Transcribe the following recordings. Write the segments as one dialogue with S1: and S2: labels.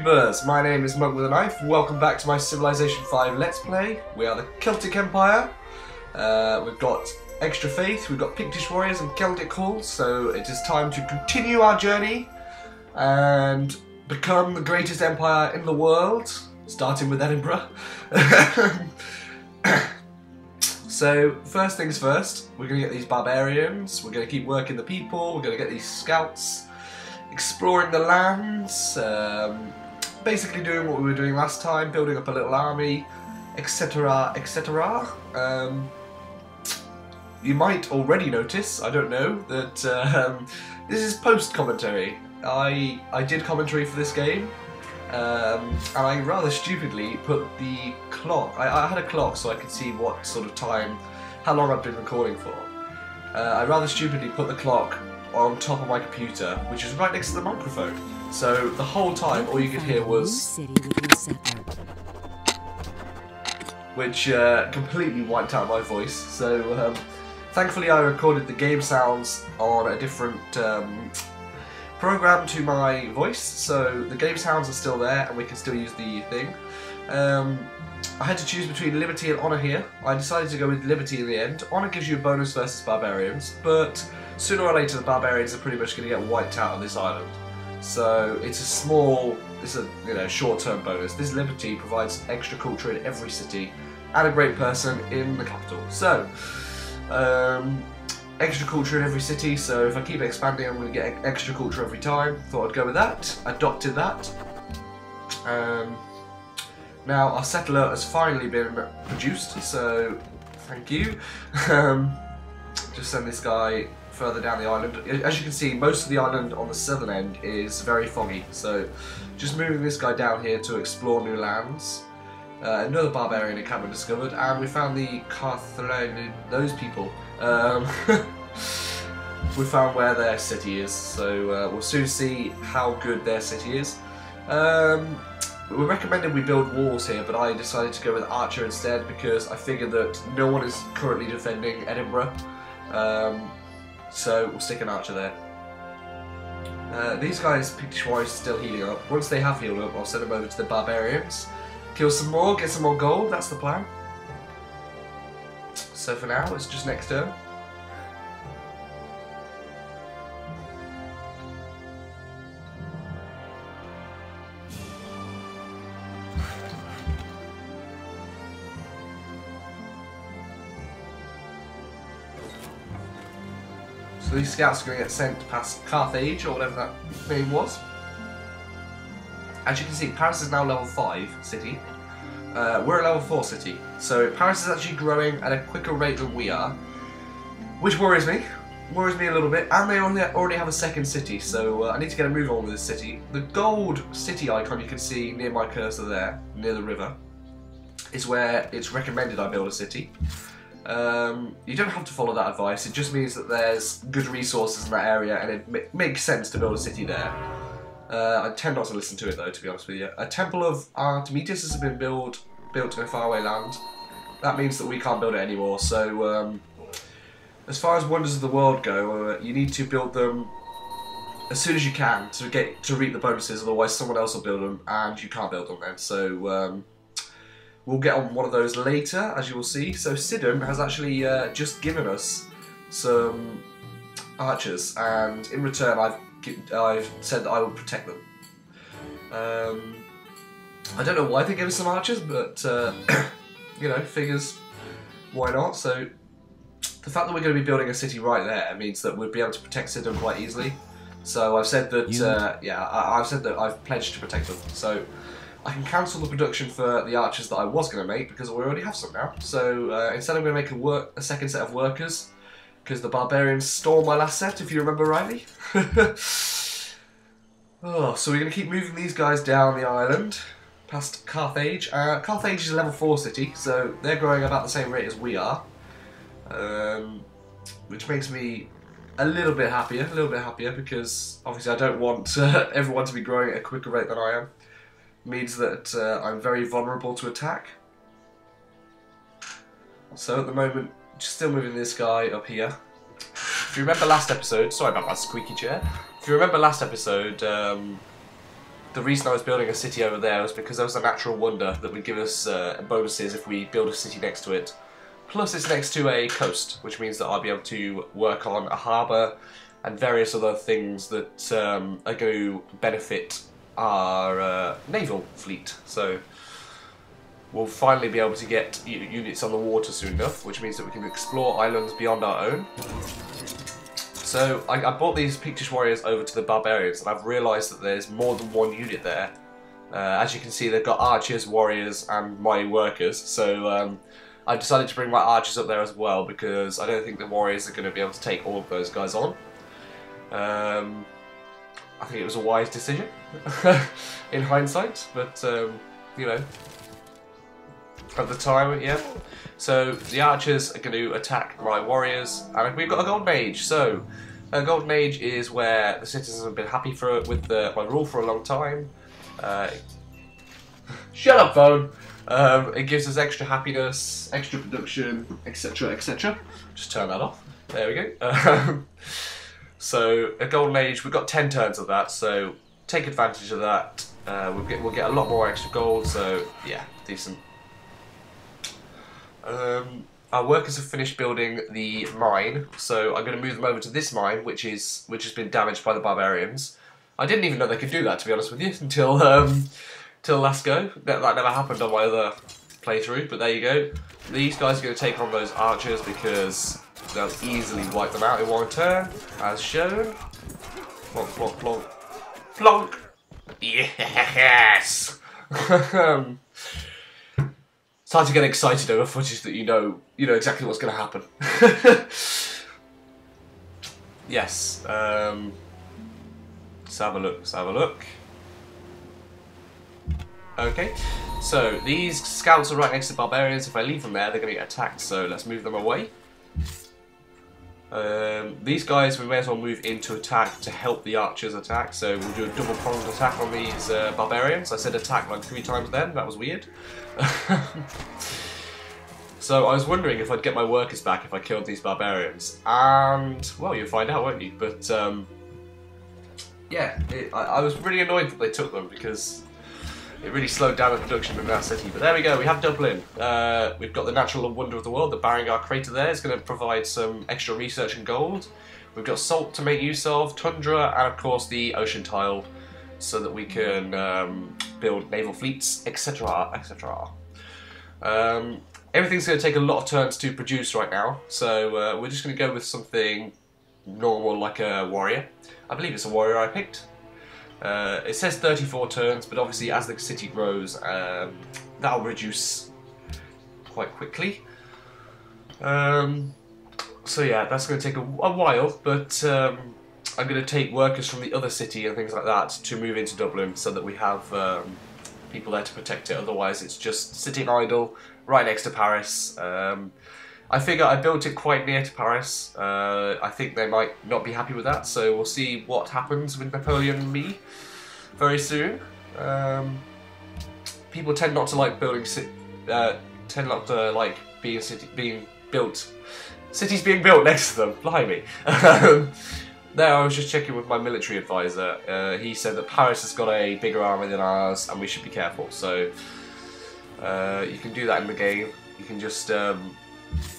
S1: YouTubers, my name is Monk with a Knife. Welcome back to my Civilization 5 Let's Play. We are the Celtic Empire. We've got extra faith, we've got Pictish warriors and Celtic halls, so it is time to continue our journey and become the greatest empire in the world, starting with Edinburgh. So, first things first, we're going to get these barbarians, we're going to keep working the people, we're going to get these scouts, exploring the lands, basically doing what we were doing last time, building up a little army, etc, etc. You might already notice, I don't know, that this is post-commentary. I did commentary for this game, and I rather stupidly put the clock. I had a clock so I could see what sort of time, how long I've been recording for. I rather stupidly put the clock on top of my computer, which is right next to the microphone. So the whole time, all you could hear was, which completely wiped out my voice. So thankfully, I recorded the game sounds on a different program to my voice, so the game sounds are still there and we can still use the thing. I had to choose between Liberty and Honour here. I decided to go with Liberty in the end. Honour gives you a bonus versus Barbarians, but sooner or later the Barbarians are pretty much going to get wiped out on this island. So it's a short-term bonus. This Liberty provides extra culture in every city and a great person in the capital. So extra culture in every city, so if I keep expanding I'm going to get extra culture every time. Thought I'd go with that, adopted that. Now our settler has finally been produced, so thank you. Just send this guy further down the island. As you can see, most of the island on the southern end is very foggy, so just moving this guy down here to explore new lands. Another barbarian encampment discovered, and we found the those people. We found where their city is, so we'll soon see how good their city is. We recommended we build walls here, but I decided to go with Archer instead because I figured that no one is currently defending Edinburgh, so we'll stick an Archer there. These guys, Pictish warriors, are still healing up. Once they have healed up, I'll send them over to the barbarians, kill some more, get some more gold. That's the plan. So for now, it's just next turn. So these scouts are going to get sent past Carthage, or whatever that name was. As you can see, Paris is now level 5 city. We're a level 4 city. So Paris is actually growing at a quicker rate than we are, which worries me. Worries me a little bit. And they already have a second city, so I need to get a move on with this city. The gold city icon you can see near my cursor there, near the river, is where it's recommended I build a city. You don't have to follow that advice, it just means that there's good resources in that area and it makes sense to build a city there. I tend not to listen to it though, to be honest with you. A temple of Artemides has been built in a faraway land. That means that we can't build it anymore, so as far as wonders of the world go, you need to build them as soon as you can to reap the bonuses, otherwise someone else will build them and you can't build them then. So we'll get on one of those later, as you will see. So Sidon has actually just given us some archers, and in return I've said that I will protect them. I don't know why they gave us some archers, but you know, figures, why not? So the fact that we're going to be building a city right there means that we'll be able to protect Sidon quite easily. So I've said that, I've said that I've pledged to protect them. So I can cancel the production for the archers that I was going to make because we already have some now. So instead I'm going to make a second set of workers because the barbarians stole my last set, if you remember rightly. Oh, so we're going to keep moving these guys down the island past Carthage. Carthage is a level 4 city, so they're growing about the same rate as we are, which makes me a little bit happier because obviously I don't want everyone to be growing at a quicker rate than I am. Means that I'm very vulnerable to attack. So at the moment, just still moving this guy up here. If you remember last episode, sorry about my squeaky chair. If you remember last episode, the reason I was building a city over there was because there was a natural wonder that would give us bonuses if we build a city next to it. Plus it's next to a coast, which means that I'll be able to work on a harbour and various other things that are going to benefit our naval fleet. So we'll finally be able to get units on the water soon enough, which means that we can explore islands beyond our own. So I brought these Pictish warriors over to the barbarians, and I've realised that there's more than one unit there. As you can see, they've got archers, warriors, and my workers. So I decided to bring my archers up there as well, because I don't think the warriors are going to be able to take all of those guys on. I think it was a wise decision in hindsight, but you know, at the time, yeah. So the archers are going to attack my warriors, and we've got a golden mage. So a golden mage is where the citizens have been happy with my rule for a long time. Shut up, phone. It gives us extra happiness, extra production, etc., etc. Just turn that off. There we go. So a golden age, we've got 10 turns of that, so take advantage of that. We'll get a lot more extra gold, so yeah, decent. Our workers have finished building the mine, so I'm going to move them over to this mine, which has been damaged by the barbarians. I didn't even know they could do that, to be honest with you, until till last go. That never happened on my other playthrough, but there you go. These guys are going to take on those archers because they'll easily wipe them out in one turn, as shown. Plonk, plonk, plonk. Plonk! Yes! It's hard to get excited over footage that you know exactly what's going to happen. Yes. Let's have a look. Let's have a look. Okay. So these scouts are right next to barbarians. If I leave them there, they're going to get attacked. So let's move them away. These guys, we may as well move into attack to help the archers attack. So we'll do a double-pronged attack on these barbarians. I said attack like 3 times then. That was weird. So I was wondering if I'd get my workers back if I killed these barbarians. And, well, you'll find out, won't you? But, yeah, I was really annoyed that they took them because it really slowed down the production in that city. But there we go, we have Dublin. We've got the natural wonder of the world, the Barringar crater there is going to provide some extra research and gold. We've got salt to make use of, tundra, and of course the ocean tile, so that we can build naval fleets, etc, etc. Everything's going to take a lot of turns to produce right now, so we're just going to go with something normal like a warrior. I believe it's a warrior I picked. It says 34 turns, but obviously as the city grows, that'll reduce quite quickly. So yeah, that's going to take a while, but I'm going to take workers from the other city and things like that to move into Dublin so that we have people there to protect it. Otherwise it's just sitting idle right next to Paris. I figure I built it quite near to Paris. I think they might not be happy with that, so we'll see what happens with Napoleon and me very soon. People tend not to like building cities being built next to them. Blimey. There, I was just checking with my military advisor. He said that Paris has got a bigger army than ours, and we should be careful. So you can do that in the game. You can just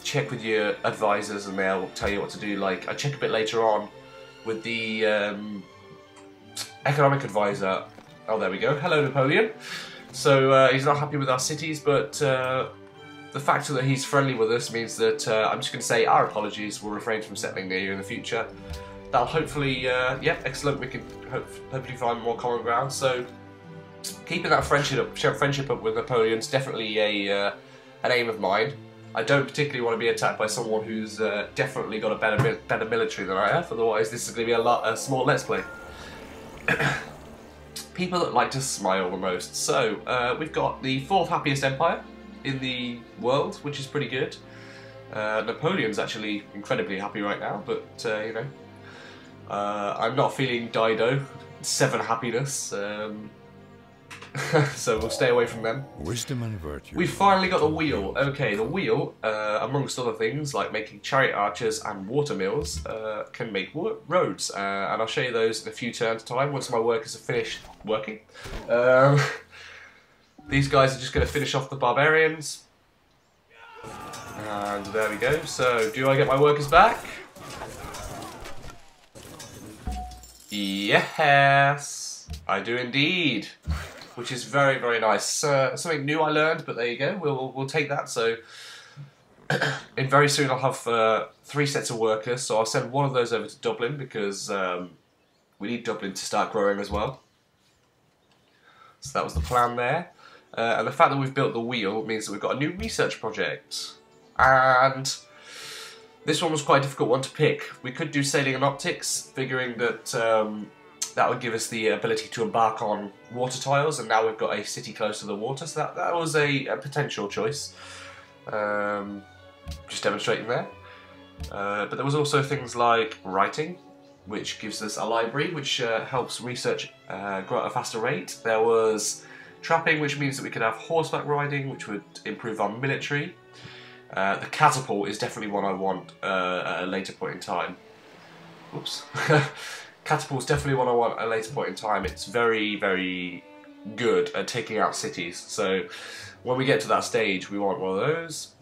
S1: check with your advisors, and they'll tell you what to do. Like I check a bit later on with the economic advisor. Oh, there we go. Hello, Napoleon. So he's not happy with our cities, but the fact that he's friendly with us means that I'm just going to say our apologies. We'll refrain from settling near you in the future. That'll hopefully, yeah, excellent. We can hopefully find more common ground. So keeping that friendship up with Napoleon's definitely an aim of mine. I don't particularly want to be attacked by someone who's definitely got a better military than I have. Otherwise, this is going to be a small let's play. People that like to smile the most. So we've got the 4th happiest empire in the world, which is pretty good. Napoleon's actually incredibly happy right now, but you know, I'm not feeling Dido 7 happiness. so we'll stay away from them.
S2: Wisdom and virtue.
S1: We finally got the wheel. Okay, the wheel, amongst other things, like making chariot archers and water mills, can make roads. And I'll show you those in a few turns' time, once my workers are finished working. These guys are just going to finish off the barbarians. And there we go. So, do I get my workers back? Yes, I do indeed. Which is very, very nice. Something new I learned, but there you go. We'll take that. So, in very soon I'll have 3 sets of workers. So I'll send one of those over to Dublin because we need Dublin to start growing as well. So that was the plan there. And the fact that we've built the wheel means that we've got a new research project. And this one was quite a difficult one to pick. We could do sailing and optics, figuring that that would give us the ability to embark on water tiles, and now we've got a city close to the water, so that was a potential choice. Just demonstrating there. But there was also things like writing, which gives us a library, which helps research grow at a faster rate. There was trapping, which means that we could have horseback riding, which would improve our military. The catapult is definitely one I want at a later point in time. Oops. Catapult's definitely one I want at a later point in time. It's very, very good at taking out cities. So when we get to that stage, we want one of those.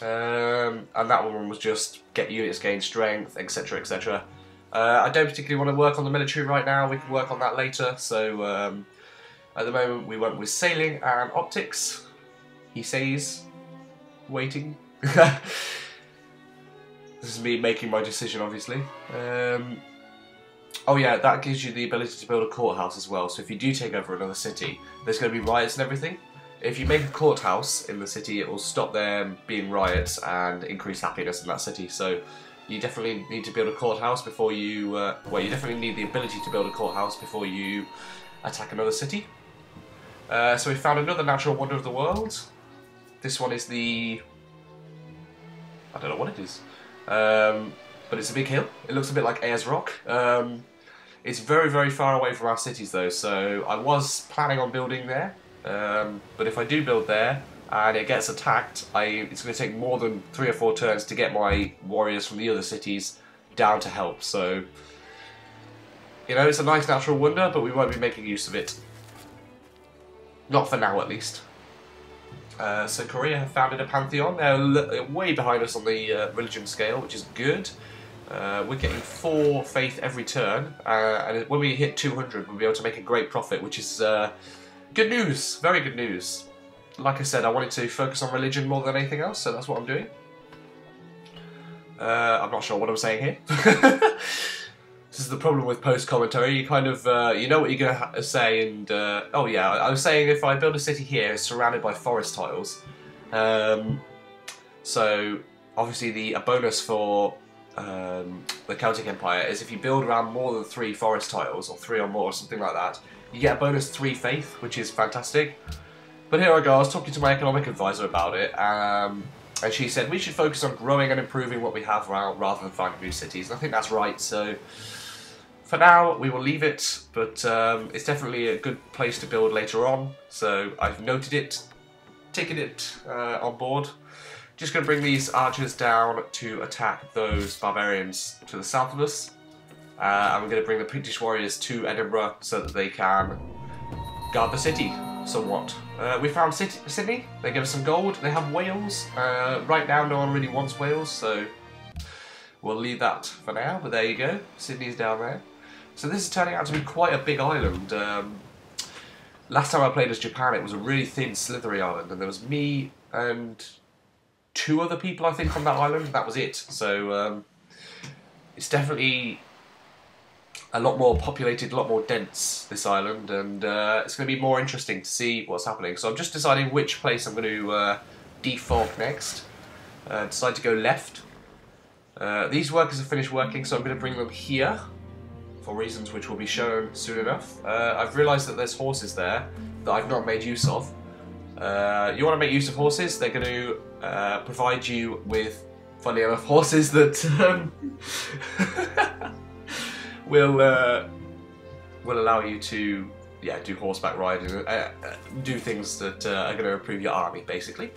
S1: And that one was just get units, gain strength, etc, etc. I don't particularly want to work on the military right now. We can work on that later. So at the moment we went with sailing and optics. He says, waiting. This is me making my decision, obviously. Oh yeah, that gives you the ability to build a courthouse as well. So if you do take over another city, there's going to be riots and everything. If you make a courthouse in the city, it will stop there being riots and increase happiness in that city. So you definitely need to build a courthouse before you... well, you definitely need the ability to build a courthouse before you attack another city. So we found another natural wonder of the world. This one is the... I don't know what it is. But it's a big hill. It looks a bit like Ayers Rock. It's very, very far away from our cities though, so I was planning on building there. But if I do build there and it gets attacked, it's going to take more than 3 or 4 turns to get my warriors from the other cities down to help. So, you know, it's a nice natural wonder, but we won't be making use of it. Not for now, at least. So Korea have founded a pantheon. They're way behind us on the religion scale, which is good. We're getting 4 faith every turn, and when we hit 200 we'll be able to make a great profit, which is good news, very good news. Like I said, I wanted to focus on religion more than anything else, so that's what I'm doing. I'm not sure what I'm saying here. This is the problem with post-commentary, you kind of, you know what you're going to say, and, oh yeah, I was saying if I build a city here, it's surrounded by forest tiles. So, obviously a bonus for the Celtic Empire is if you build around more than 3 forest tiles, or 3 or more, or something like that, you get a bonus 3 faith, which is fantastic. But here I go, I was talking to my economic advisor about it, and she said we should focus on growing and improving what we have around rather than finding new cities, and I think that's right, so for now we will leave it, but it's definitely a good place to build later on, so I've noted it, taken it on board. Just going to bring these archers down to attack those barbarians to the south of us. And we're going to bring the Pictish warriors to Edinburgh so that they can guard the city somewhat. We found Sydney, they gave us some gold, they have Wales. Right now no one really wants Wales, so we'll leave that for now, but there you go, Sydney's down there. So this is turning out to be quite a big island. Last time I played as Japan it was a really thin, slithery island, and there was me and 2 other people, I think, on that island. That was it. So it's definitely a lot more populated, a lot more dense, this island, and it's going to be more interesting to see what's happening. So I'm just deciding which place I'm going to default next. Decide to go left. These workers have finished working, so I'm going to bring them here for reasons which will be shown soon enough. I've realised that there's horses there that I've not made use of. You want to make use of horses, they're going to provide you with, funnily enough, horses that will allow you to yeah, do horseback riding, do things that are going to improve your army, basically.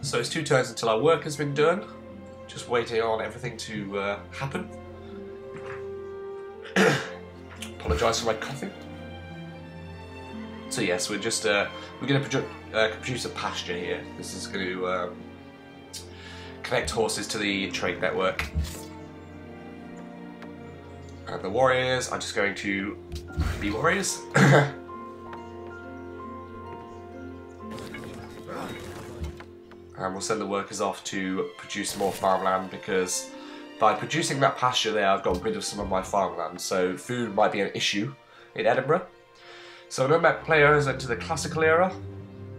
S1: So it's 2 turns until our work has been done. Just waiting on everything to happen. Apologise for my coughing. So yes, we're just we're going to produce a pasture here. This is going to connect horses to the trade network. And the warriors are just going to be warriors. And we'll send the workers off to produce more farmland, because by producing that pasture there, I've got rid of some of my farmland, so food might be an issue in Edinburgh. So nomad players into the classical era.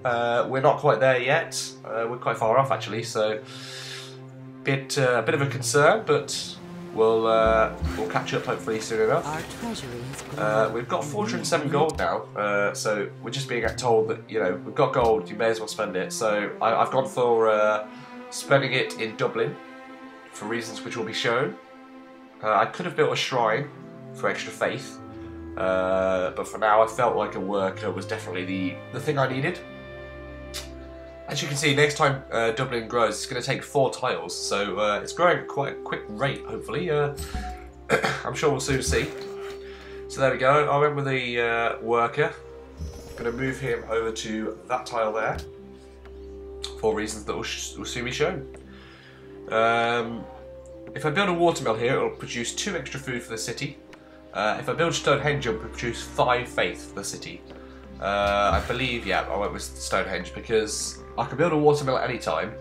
S1: We're not quite there yet. We're quite far off actually, so a bit of a concern, but we'll catch up hopefully soon enough.
S2: Our treasury has grown.
S1: We've got 407 gold now, so we're just being told that, you know, we've got gold, you may as well spend it. So I've gone for spending it in Dublin for reasons which will be shown. I could have built a shrine for extra faith, but for now I felt like a worker was definitely the thing I needed. As you can see, next time Dublin grows, it's going to take 4 tiles, so it's growing at quite a quick rate, hopefully. I'm sure we'll soon see. So there we go, I went with the worker. I'm going to move him over to that tile there, for reasons that will soon be shown. If I build a watermill here, it will produce 2 extra food for the city. If I build Stonehenge, it will produce 5 faith for the city. I believe, yeah, I went with Stonehenge because I can build a watermill at any time,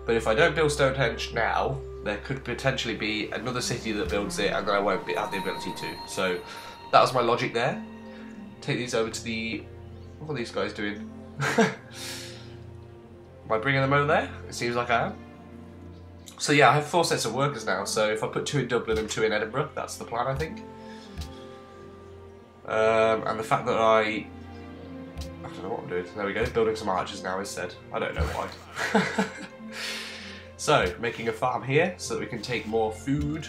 S1: but if I don't build Stonehenge now, there could potentially be another city that builds it and then I won't have the ability to. So that was my logic there. Take these over to the... What are these guys doing? Am I bringing them over there? It seems like I am. So yeah, I have 4 sets of workers now, so if I put 2 in Dublin and 2 in Edinburgh, that's the plan I think. And the fact that I don't know what I'm doing. There we go, building some archers now instead. I don't know why. So, making a farm here so that we can take more food.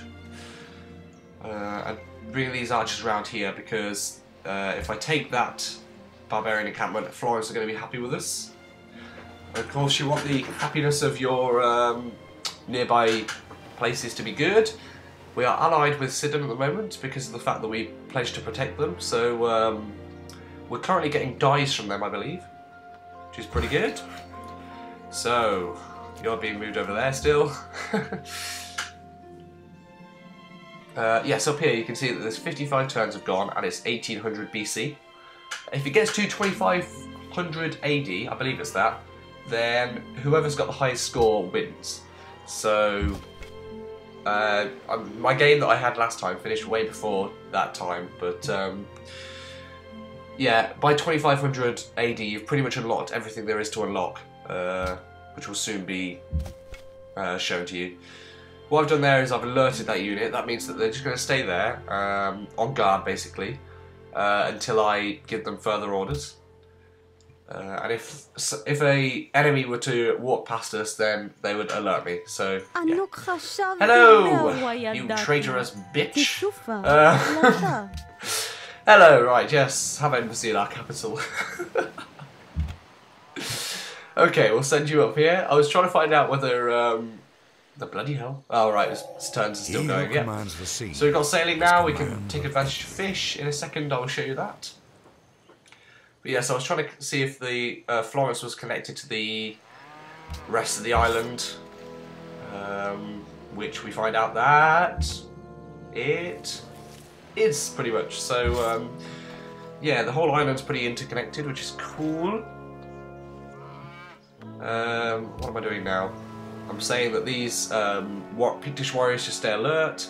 S1: And bring these archers around here because if I take that barbarian encampment, Florence are going to be happy with us. And of course you want the happiness of your nearby places to be good. We are allied with Sidon at the moment because of the fact that we pledged to protect them, so we're currently getting dyes from them, I believe, which is pretty good. So, you're being moved over there still. Yes, up here you can see that there's 55 turns have gone and it's 1800 BC. If it gets to 2500 AD, I believe it's that, then whoever's got the highest score wins. So, my game that I had last time finished way before that time, but yeah, by 2500 AD you've pretty much unlocked everything there is to unlock, which will soon be shown to you. What I've done there is I've alerted that unit. That means that they're just going to stay there, on guard basically, until I give them further orders. And if a enemy were to walk past us, then they would alert me. So, yeah. Hello, you traitorous bitch. Hello, right, yes, have embassy in our capital. Okay, we'll send you up here. I was trying to find out whether the bloody hell. Oh right, his turns are still going. Yeah. So we've got sailing now. We can take advantage of fish in a second. I will show you that. But yes, I was trying to see if the Florence was connected to the rest of the island, which we find out that it is pretty much. So yeah, the whole island's pretty interconnected, which is cool. What am I doing now? I'm saying that these Pictish warriors should stay alert,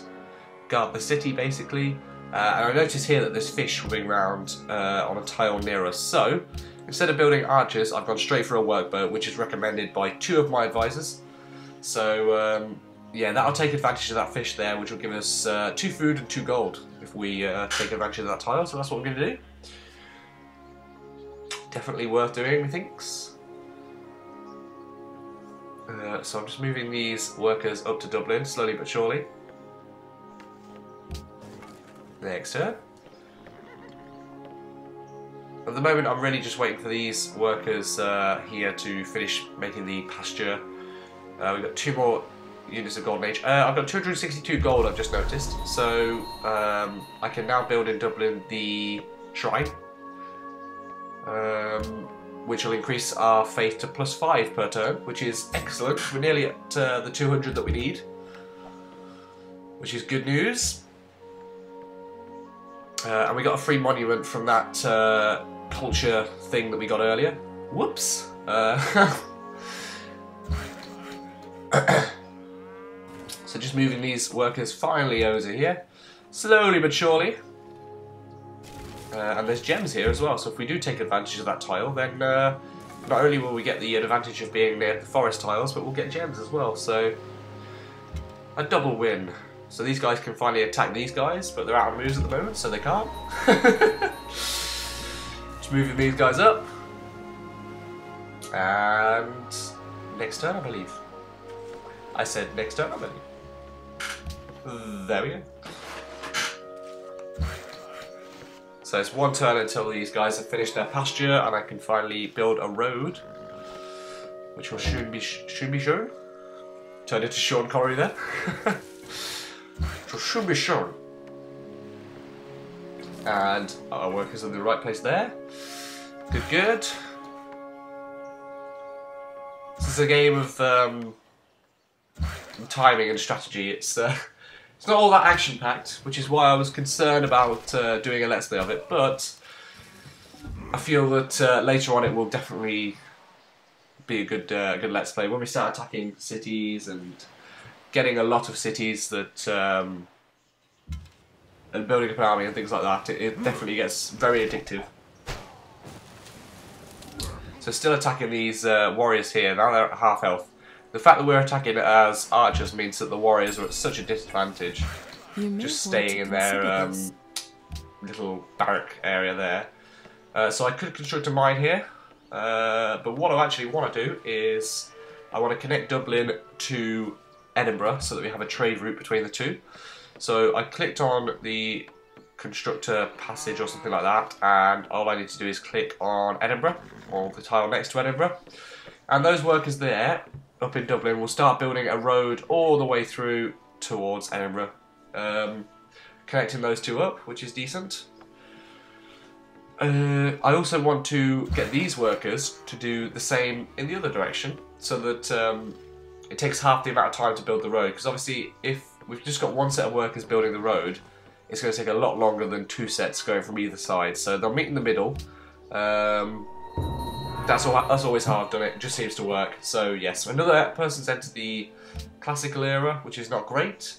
S1: guard the city basically. And I notice here that there's fish swimming around on a tile near us. So, instead of building archers, I've gone straight for a workboat, which is recommended by 2 of my advisors. So, yeah, that'll take advantage of that fish there, which will give us 2 food and 2 gold if we take advantage of that tile. So that's what we're going to do. Definitely worth doing, methinks. So I'm just moving these workers up to Dublin, slowly but surely. Next turn. At the moment, I'm really just waiting for these workers here to finish making the pasture. We've got 2 more units of Golden Age. I've got 262 gold, I've just noticed. So I can now build in Dublin the shrine, which will increase our faith to +5 per turn, which is excellent. We're nearly at the 200 that we need, which is good news. And we got a free monument from that culture thing that we got earlier. Whoops. So just moving these workers finally over here, slowly but surely. And there's gems here as well, so if we do take advantage of that tile, then not only will we get the advantage of being near the forest tiles, but we'll get gems as well, so a double win. So these guys can finally attack these guys, but they're out of moves at the moment, so they can't. Just moving these guys up. And next turn, I believe. I said next turn, I believe. There we go. So it's 1 turn until these guys have finished their pasture, and I can finally build a road, which will soon be shown. Turned into Sean Connery there. Which will soon be shown. And our workers are in the right place there. Good, good. This is a game of timing and strategy. It's not all that action-packed, which is why I was concerned about doing a Let's Play of it, but I feel that later on it will definitely be a good Let's Play. When we start attacking cities and getting a lot of cities that and building up an army and things like that, it definitely gets very addictive. So still attacking these warriors here, now they're at half health. The fact that we're attacking as archers means that the warriors are at such a disadvantage, just staying in their little barrack area there. So I could construct a mine here, but what I actually want to do is I want to connect Dublin to Edinburgh so that we have a trade route between the two. So I clicked on the constructor passage or something like that, and all I need to do is click on Edinburgh, or the tile next to Edinburgh, and those workers there up in Dublin will start building a road all the way through towards Edinburgh, connecting those two up, which is decent. I also want to get these workers to do the same in the other direction, so that it takes half the amount of time to build the road, because obviously if we've just got 1 set of workers building the road, it's going to take a lot longer than 2 sets going from either side, so they'll meet in the middle. That's always how I've done it. It just seems to work. So yes, another person's entered the classical era, which is not great.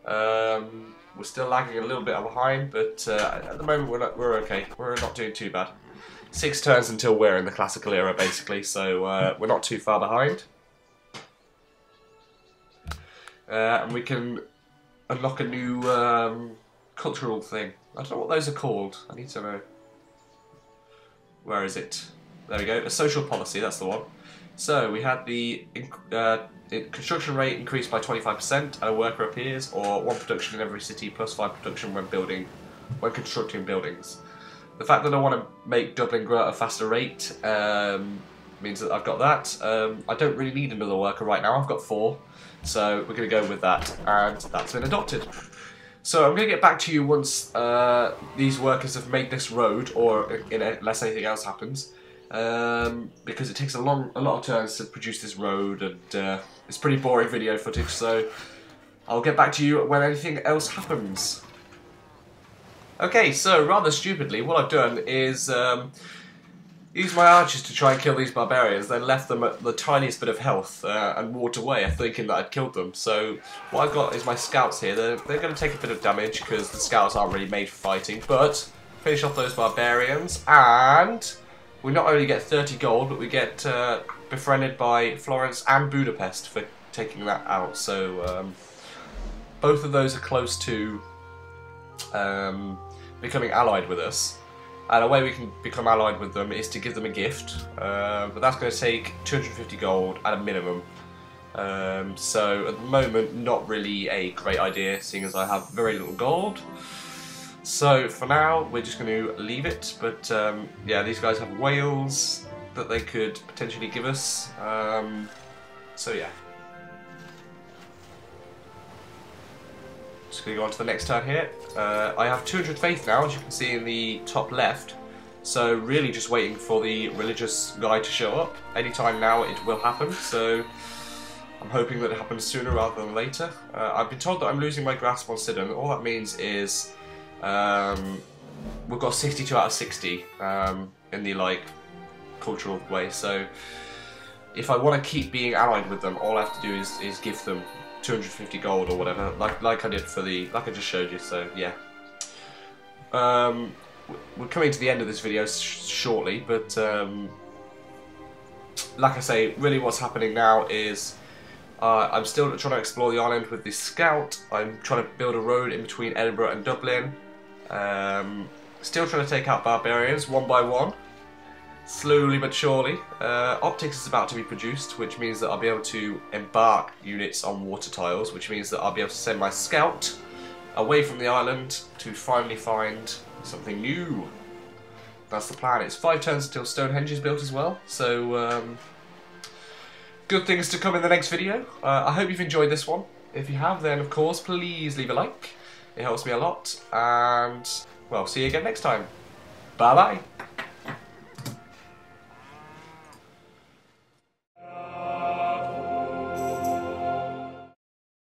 S1: We're still lagging a little bit behind, but at the moment we're okay. We're not doing too bad. 6 turns until we're in the classical era, basically. So we're not too far behind, and we can unlock a new cultural thing. I don't know what those are called. I need to know. Where is it? There we go, a social policy, that's the one. So we had the construction rate increased by 25% and a worker appears, or 1 production in every city plus 5 production when constructing buildings. The fact that I want to make Dublin grow at a faster rate means that I've got that. I don't really need another worker right now, I've got 4. So we're going to go with that, and that's been adopted. So I'm going to get back to you once these workers have made this road, or unless anything else happens. Because it takes a lot of turns to produce this road, and it's pretty boring video footage, so I'll get back to you when anything else happens. Okay, so rather stupidly, what I've done is used my archers to try and kill these barbarians, then left them at the tiniest bit of health and walked away thinking that I'd killed them. So what I've got is my scouts here. They're going to take a bit of damage because the scouts aren't really made for fighting, but finish off those barbarians, and we not only get 30 gold, but we get befriended by Florence and Budapest for taking that out. So both of those are close to becoming allied with us. And a way we can become allied with them is to give them a gift. But that's going to take 250 gold at a minimum. So at the moment, not really a great idea, seeing as I have very little gold. So for now, we're just going to leave it. But yeah, these guys have whales that they could potentially give us. So yeah. Just going to go on to the next turn here. I have 200 faith now, as you can see in the top left. So really just waiting for the religious guy to show up. Anytime now it will happen, so I'm hoping that it happens sooner rather than later. I've been told that I'm losing my grasp on Sidon. All that means is we've got 62 out of 60 in the like cultural way. So if I want to keep being allied with them, all I have to do is give them 250 gold or whatever, like I did for the, like I just showed you. So yeah. We're coming to the end of this video shortly, but like I say, really what's happening now is I'm still trying to explore the island with this scout. I'm trying to build a road in between Edinburgh and Dublin. Still trying to take out barbarians one by one, slowly but surely. Optics is about to be produced, which means that I'll be able to embark units on water tiles, which means that I'll be able to send my scout away from the island to finally find something new. That's the plan. It's 5 turns until Stonehenge is built as well, so good things to come in the next video. I hope you've enjoyed this one. If you have, then of course please leave a like. It helps me a lot, and well, see you again next time. Bye bye.